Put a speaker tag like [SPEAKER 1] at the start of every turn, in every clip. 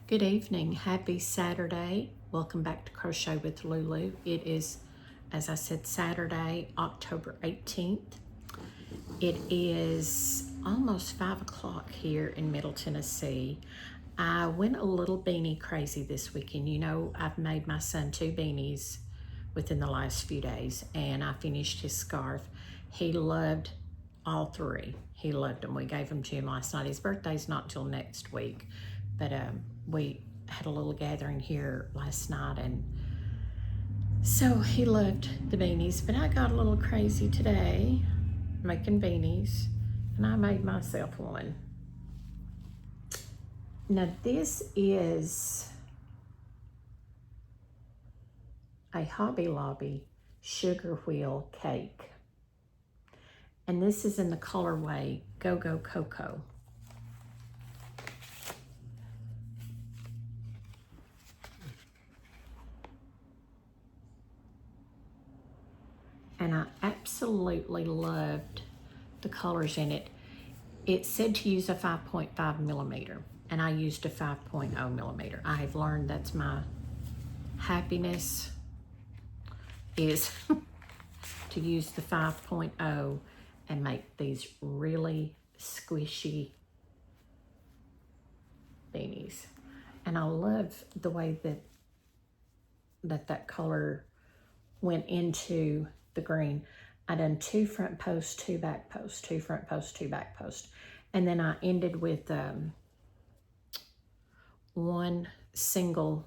[SPEAKER 1] Good evening. Happy Saturday. Welcome back to Crochet with Lulu. It is, as I said, Saturday, October 18th. It is almost 5 o'clock here in Middle Tennessee. I went a little beanie crazy this weekend. You know, I've made my son 2 beanies within the last few days, and I finished his scarf. He loved all 3. He loved them. We gave them to him last night. His birthday's not till next week, but we had a little gathering here last night, and so he loved the beanies. But I got a little crazy today making beanies, and I made myself one. Now this is a Hobby Lobby sugar wheel cake, and this is in the colorway Go Go Cocoa. And I absolutely loved the colors in it. It said to use a 5.5 millimeter, and I used a 5.0 millimeter. I have learned that's my happiness, is to use the 5.0 and make these really squishy beanies. And I love the way that color went into the green. I done 2 front posts, 2 back posts, 2 front posts, 2 back posts. And then I ended with 1 single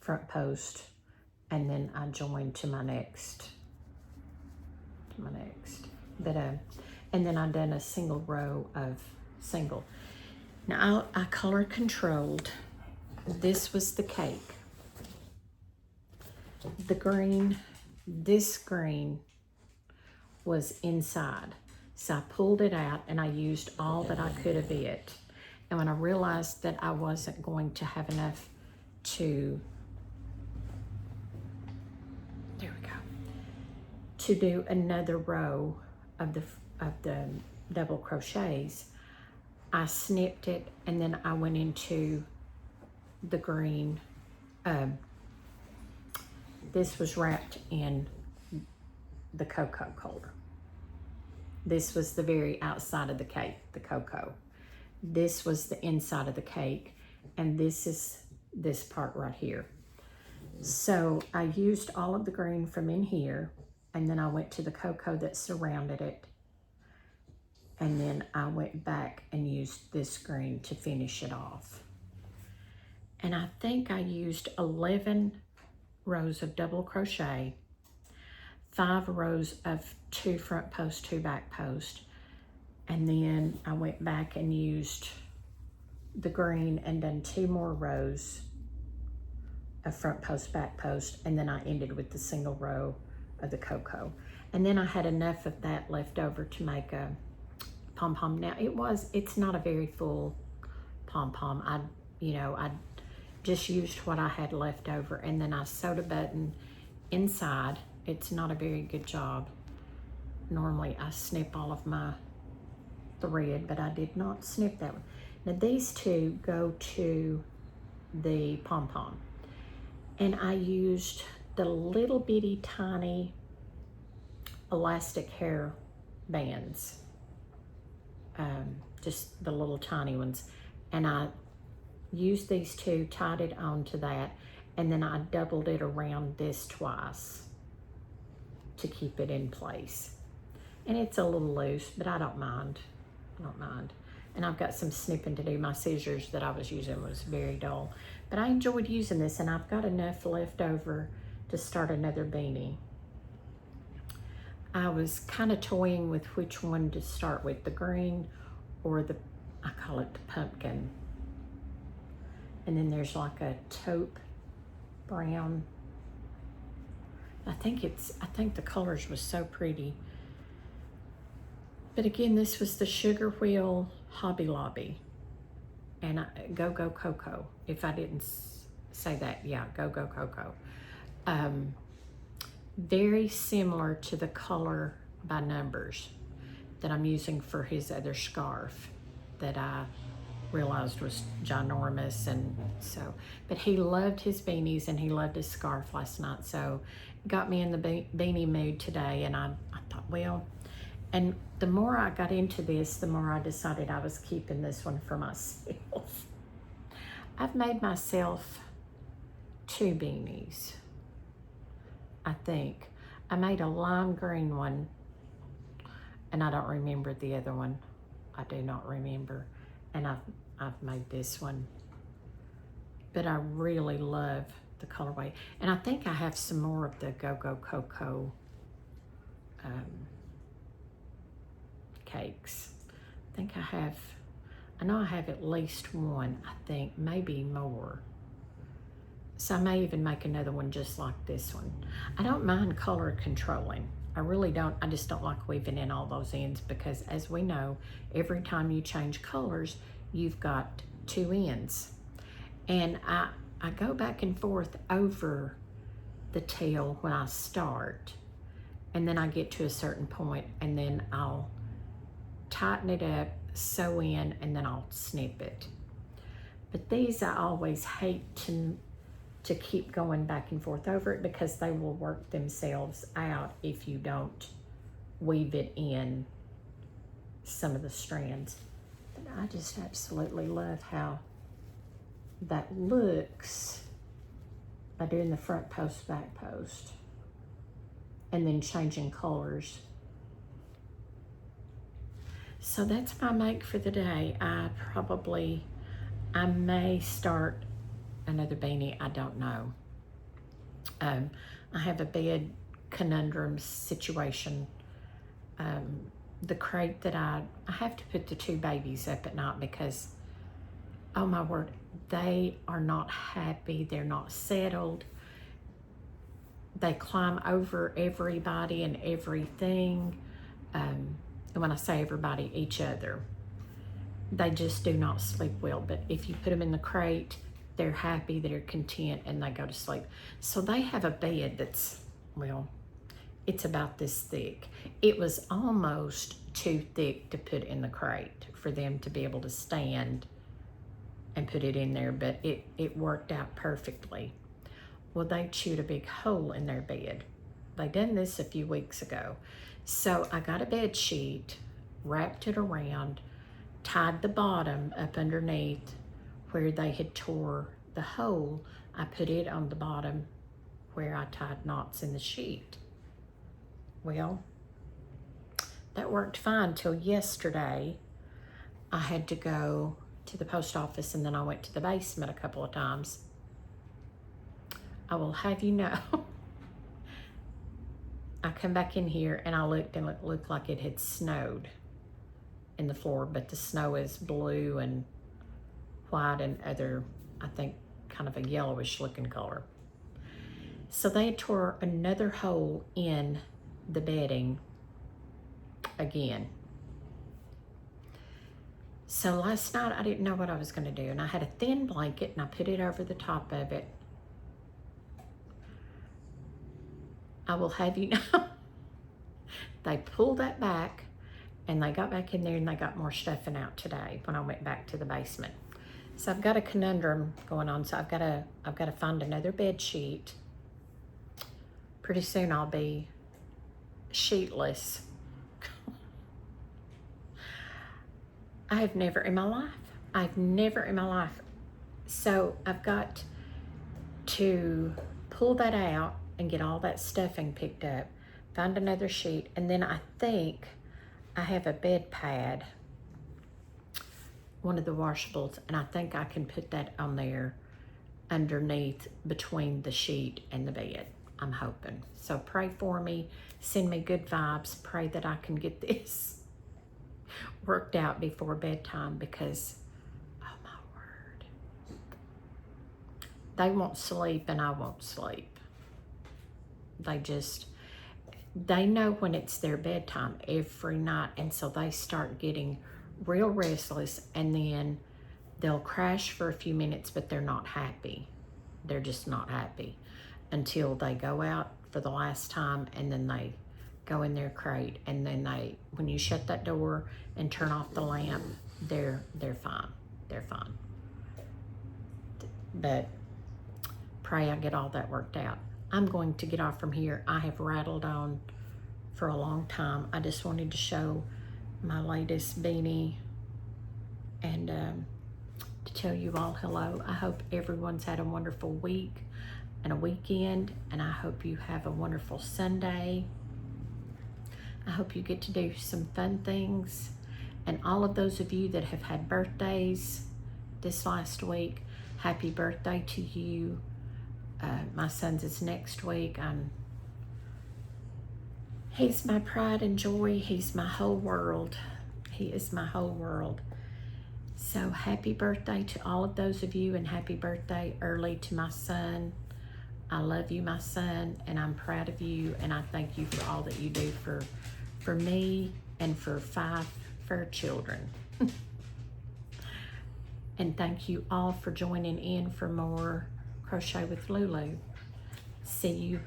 [SPEAKER 1] front post, and then I joined to my next. But and then I done a single row of single. Now I color controlled. This was the cake. The green, this green was inside. So I pulled it out and I used all that I could of it. And when I realized that I wasn't going to have enough to, there we go, to do another row of the double crochets, I snipped it, and then I went into the green. This was wrapped in the cocoa color. This was the very outside of the cake, the cocoa. This was the inside of the cake, and this is this part right here. So I used all of the green from in here, and then I went to the cocoa that surrounded it, and then I went back and used this green to finish it off. And I think I used 11 rows of double crochet, 5 rows of 2 front posts, 2 back posts, and then I went back and used the green and done 2 more rows of front post, back post, and then I ended with the single row of the cocoa. And then I had enough of that left over to make a pom-pom. Now it's not a very full pom-pom. I just used what I had left over, and then I sewed a button inside. It's not a very good job. Normally I snip all of my thread, but I did not snip that one. Now these 2 go to the pom-pom, and I used the little bitty tiny elastic hair bands, just the little tiny ones, and I used these 2, tied it onto that, and then I doubled it around this twice to keep it in place. And it's a little loose, but I don't mind. And I've got some snipping to do. My scissors that I was using was very dull, but I enjoyed using this, and I've got enough left over to start another beanie. I was kind of toying with which one to start with, the green or I call it the pumpkin. And then there's like a taupe brown. I think the colors was so pretty. But again, this was the Sugar Wheel Hobby Lobby, and Go Go Cocoa. If I didn't say that, yeah, Go Go Cocoa. Very similar to the color by numbers that I'm using for his other scarf that I realized was ginormous. And so, but he loved his beanies and he loved his scarf last night. So it got me in the beanie mood today. And I thought, well, and the more I got into this, the more I decided I was keeping this one for myself. I've made myself 2 beanies, I think. I made a lime green one, and I don't remember the other one. I do not remember. And I've made this one. But I really love the colorway. And I think I have some more of the Go-Go Cocoa cakes. I know I have at least one, I think, maybe more. So I may even make another one just like this one. I don't mind color controlling. I really don't. I just don't like weaving in all those ends because, as we know, every time you change colors, you've got 2 ends. And I go back and forth over the tail when I start, and then I get to a certain point, and then I'll tighten it up, sew in, and then I'll snip it. But these I always hate to keep going back and forth over it because they will work themselves out if you don't weave it in some of the strands. But I just absolutely love how that looks by doing the front post, back post, and then changing colors. So that's my make for the day. I may start another beanie, I don't know. I have a bed conundrum situation. The crate that I have to put the 2 babies up at night because, oh my word, they are not happy. They're not settled. They climb over everybody and everything. And when I say everybody, each other. They just do not sleep well. But if you put them in the crate, they're happy, they're content, and they go to sleep. So they have a bed that's, well, it's about this thick. It was almost too thick to put in the crate for them to be able to stand and put it in there, but it worked out perfectly. Well, they chewed a big hole in their bed. They done this a few weeks ago. So I got a bed sheet, wrapped it around, tied the bottom up underneath where they had tore the hole. I put it on the bottom where I tied knots in the sheet. Well, that worked fine till yesterday. I had to go to the post office and then I went to the basement a couple of times. I will have you know, I come back in here and I looked and it looked like it had snowed in the floor, but the snow is blue and white and other, I think, kind of a yellowish looking color. So they tore another hole in the bedding again. So last night I didn't know what I was going to do, and I had a thin blanket and I put it over the top of it. I will have you know, they pulled that back and they got back in there and they got more stuffing out today when I went back to the basement. So I've got a conundrum going on. So I've got to find another bed sheet. Pretty soon I'll be sheetless. I've never in my life. So I've got to pull that out and get all that stuffing picked up, find another sheet, and then I think I have a bed pad, one of the washables, and I think I can put that on there underneath between the sheet and the bed. I'm hoping. So pray for me, send me good vibes, pray that I can get this worked out before bedtime because, oh my word, they won't sleep and I won't sleep. They know when it's their bedtime every night, and so they start getting real restless, and then they'll crash for a few minutes, but they're not happy. They're just not happy until they go out for the last time, and then they go in their crate, and then when you shut that door and turn off the lamp, they're fine. They're fine. But pray I get all that worked out. I'm going to get off from here. I have rattled on for a long time. I just wanted to show my latest beanie and to tell you all hello. I hope everyone's had a wonderful week and a weekend, and I hope you have a wonderful Sunday. I hope you get to do some fun things. And all of those of you that have had birthdays this last week, happy birthday to you. My son's is next week. He's my pride and joy. He's my whole world. He is my whole world. So happy birthday to all of those of you, and happy birthday early to my son. I love you, my son, and I'm proud of you, and I thank you for all that you do for me and for 5 fur children. And thank you all for joining in for more Crochet with Lulu. See you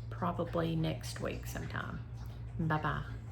[SPEAKER 1] probably next week sometime. Bye-bye.